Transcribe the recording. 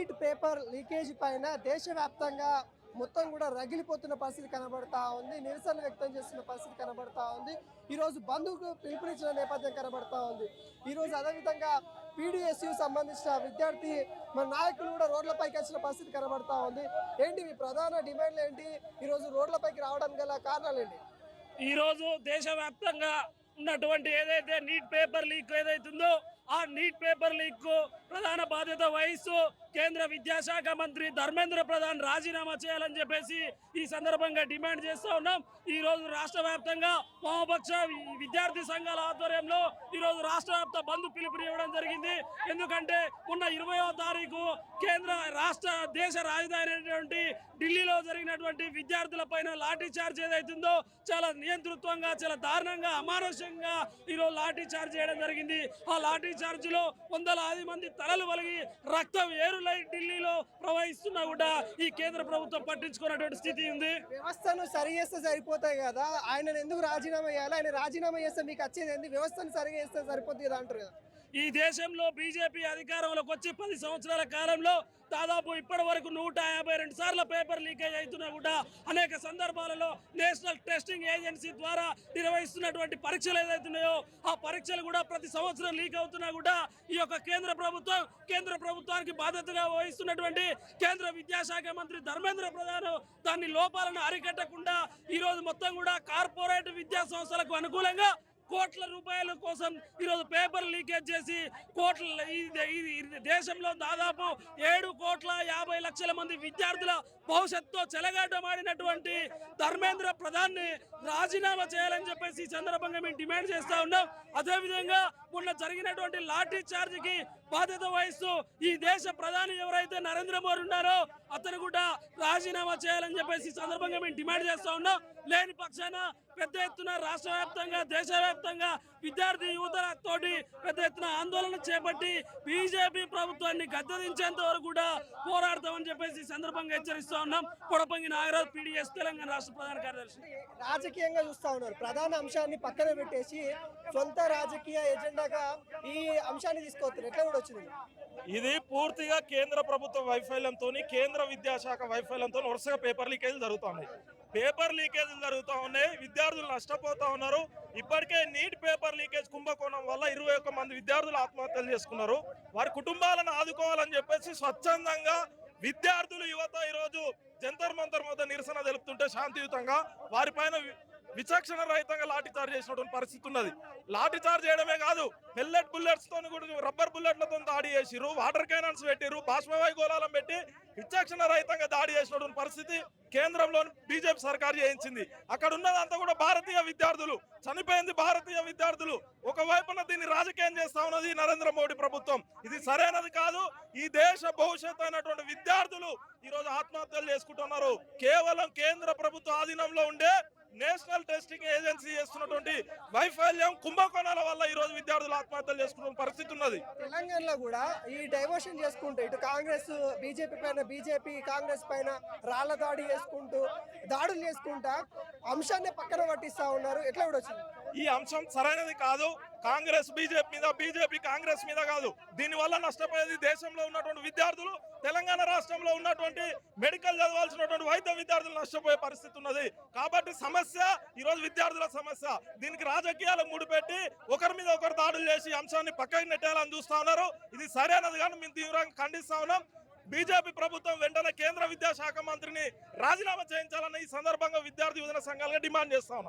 Neat paper leakage పైన దేశవ్యాప్తంగా మొత్తం కూడా రగిలిపోతున్న పరిస్థితి కనబడతా ఉంది. నిరసన వ్యక్తం చేస్తున్న పరిస్థితి కనబడతా ఉంది. ఈరోజు బంధుకు పిలుపునిచ్చిన నేపథ్యం కనబడతా ఉంది. ఈరోజు అదేవిధంగా పీడిఎస్యు సంబంధించిన విద్యార్థి మన నాయకులు కూడా రోడ్లపైకి వచ్చిన పరిస్థితి కనబడతా ఉంది. ఏంటి మీ ప్రధాన డిమాండ్లు ఏంటి? ఈరోజు రోడ్లపైకి రావడానికి గల కారణాలు ఏంటి? ఈరోజు దేశవ్యాప్తంగా ఉన్నటువంటి ఏదైతే నీట్ పేపర్ లీక్ ఏదైతుందో ఆ నీట్ పేపర్ లీక్ ప్రధాన బాధ్యత వహిస్తూ కేంద్ర విద్యాశాఖ మంత్రి ధర్మేంద్ర ప్రధాన్ రాజీనామా చేయాలని చెప్పేసి ఈ సందర్భంగా డిమాండ్ చేస్తూ ఉన్నాం. ఈరోజు రాష్ట్ర వ్యాప్తంగా వామపక్ష విద్యార్థి సంఘాల ఆధ్వర్యంలో ఈరోజు రాష్ట్ర వ్యాప్త బంద్ పిలుపునివ్వడం జరిగింది. ఎందుకంటే మొన్న 20వ తారీఖు కేంద్ర దేశ రాజధాని అయినటువంటి ఢిల్లీలో జరిగినటువంటి విద్యార్థుల పైన లాఠీ చార్జ్ ఏదైతుందో చాలా నియంతృత్వంగా చాలా దారుణంగా అమానుషంగా ఈరోజు లాఠీ చార్జ్ చేయడం జరిగింది. ఆ లాఠీ చార్జ్లో వందలాది మంది తలలు వలిగి రక్తం ఏరులై ఢిల్లీలో ప్రవహిస్తున్నా కూడా ఈ కేంద్ర ప్రభుత్వం పట్టించుకున్నటువంటి స్థితి ఉంది. వ్యవస్థను సరి చేస్తే సరిపోతాయి కదా, ఆయన ఎందుకు రాజీనామా చేయాలి? ఆయన రాజీనామా చేస్తే మీకు వచ్చేది ఏంది? వ్యవస్థను సరిగా చేస్తే సరిపోతుంది కదా అంటారు కదా. ఈ దేశంలో బీజేపీ అధికారంలోకి వచ్చి 10 సంవత్సరాల కాలంలో దాదాపు ఇప్పటి వరకు 152 సార్లు పేపర్ లీకేజ్ అవుతున్నా కూడా అనేక సందర్భాలలో నేషనల్ టెస్టింగ్ ఏజెన్సీ ద్వారా నిర్వహిస్తున్నటువంటి పరీక్షలు ఏదైతున్నాయో ఆ పరీక్షలు కూడా ప్రతి సంవత్సరం లీక్ అవుతున్నా కూడా ఈ యొక్క కేంద్ర ప్రభుత్వానికి బాధ్యతగా వహిస్తున్నటువంటి కేంద్ర విద్యాశాఖ మంత్రి ధర్మేంద్ర ప్రధాన్ దాన్ని లోపాలను అరికట్టకుండా ఈరోజు మొత్తం కూడా కార్పొరేట్ విద్యా సంస్థలకు అనుకూలంగా కోట్ల రూపాయల కోసం ఈరోజు పేపర్ లీకేజ్ చేసి దేశంలో దాదాపు 7,50,00,000 మంది విద్యార్థుల భవిష్యత్తుతో చెలగాటమాడినటువంటి ధర్మేంద్ర ప్రధాన్ని రాజీనామా చేయాలని చెప్పేసి ఈ సందర్భంగా మేము డిమాండ్ చేస్తా ఉన్నాం. అదేవిధంగా మొన్న జరిగినటువంటి లాఠీ చార్జ్కి బాధ్యత వహిస్తూ ఈ దేశ ప్రధాని ఎవరైతే నరేంద్ర మోడీ ఉన్నారో అతను కూడా రాజీనామా చేయాలని చెప్పేసి ఈ సందర్భంగా మేము డిమాండ్ చేస్తా ఉన్నాం. లేని పక్షాన పెద్ద ఎత్తున రాష్ట్ర వ్యాప్తంగా దేశవ్యాప్తంగా విద్యార్థి యువతతోటి పెద్ద ఎత్తున ఆందోళన చేపట్టి బీజేపీ ప్రభుత్వాన్ని గద్దెదించేంత వరకు కూడా పోరాడతామని చెప్పేసి ఈ సందర్భంగా హెచ్చరిస్తా ఉన్నాం. పొడపంగి నాగరాజు, పీడీఎస్, తెలంగాణ రాష్ట్ర ప్రధాన కార్యదర్శి. రాజకీయంగా చూస్తా ఉన్నారు, ప్రధాన అంశాన్ని పక్కన పెట్టేసి సొంత రాజకీయ ఎజెండాగా ఈ అంశాన్ని తీసుకొస్తారు. ఎట్లా కూడా వచ్చింది ఇది? పూర్తిగా కేంద్ర ప్రభుత్వ వైఫల్యంతో, కేంద్ర విద్యాశాఖ వైఫల్యంతో వరుసగా పేపర్ లీకేజీలు జరుగుతున్నాయి. పేపర్ లీకేజీలు జరుగుతూ ఉన్నాయి, విద్యార్థులు నష్టపోతా ఉన్నారు. ఇప్పటికే నీట్ పేపర్ లీకేజ్ కుంభకోణం వల్ల 21 మంది విద్యార్థులు ఆత్మహత్యలు చేసుకున్నారు. వారి కుటుంబాలను ఆదుకోవాలని చెప్పేసి స్వచ్ఛందంగా విద్యార్థులు యువత ఈరోజు జంతర్ మంతర్ వద్ద నిరసన తెలుపుతుంటే శాంతియుతంగా వారిపైన విచక్షణ రహితంగా లాఠీ చార్జ్ చేసినటువంటి పరిస్థితి ఉన్నది. లాఠీ చార్జ్ చేయడమే కాదు, పెల్లెట్ బుల్లెట్స్ తో కూడా రబ్బర్ బుల్లెట్లతో దాడి చేసిరు, వాటర్ క్యానన్స్ పెట్టిరు, బాష్పవాయు గోళాలను పెట్టి విచక్షణ రహితంగా దాడి చేసినటువంటి పరిస్థితి కేంద్రంలో బీజేపీ సర్కారు చేయించింది. అక్కడ ఉన్నదంతా కూడా భారతీయ విద్యార్థులు, చనిపోయింది భారతీయ విద్యార్థులు. ఒకవైపున దీన్ని రాజకీయం చేస్తా ఉన్నది నరేంద్ర మోడీ ప్రభుత్వం. ఇది సరైనది కాదు. ఈ దేశ భవిష్యత్తు అయినటువంటి విద్యార్థులు ఈరోజు ఆత్మహత్యలు చేసుకుంటున్నారు. కేవలం కేంద్ర ప్రభుత్వ ఆధీనంలో ఉండే నేషనల్ టెస్టింగ్ ఏజెన్సీ చేస్తున్నటువంటి వైఫల్యం, కుంభకోణాల వల్ల ఈ రోజు విద్యార్థులు ఆత్మహత్యలు చేసుకున్న పరిస్థితి ఉన్నది. తెలంగాణలో కూడా ఈ డైవర్షన్ చేసుకుంటూ ఇటు కాంగ్రెస్ బీజేపీ కాంగ్రెస్ పైన రాళ్ల దాడి చేసుకుంటూ దాడులు చేసుకుంటా అంశాన్ని పక్కన పట్టిస్తా ఉన్నారు. ఎట్లా కూడా వచ్చింది? ఈ అంశం సరైనది కాదు. కాంగ్రెస్ బీజేపీ మీద, బీజేపీ కాంగ్రెస్ మీద కాదు. దీని వల్ల నష్టపోయేది దేశంలో ఉన్నటువంటి విద్యార్థులు, తెలంగాణ రాష్ట్రంలో ఉన్నటువంటి మెడికల్ చదవాల్సినటువంటి వైద్య విద్యార్థులు నష్టపోయే పరిస్థితి ఉన్నది. కాబట్టి సమస్య ఈరోజు విద్యార్థుల సమస్య. దీనికి రాజకీయాలకు ముడిపెట్టి ఒకరి మీద ఒకరు దాడులు చేసి అంశాన్ని పక్కకి నెట్టాలని చూస్తా ఉన్నారు. ఇది సరైనది కానీ మేము తీవ్రంగా ఖండిస్తా ఉన్నాం. బీజేపీ ప్రభుత్వం వెంటనే కేంద్ర విద్యాశాఖ మంత్రిని రాజీనామా చేయించాలని ఈ సందర్భంగా విద్యార్థి యువజన సంఘాలుగా డిమాండ్ చేస్తా ఉన్నాం.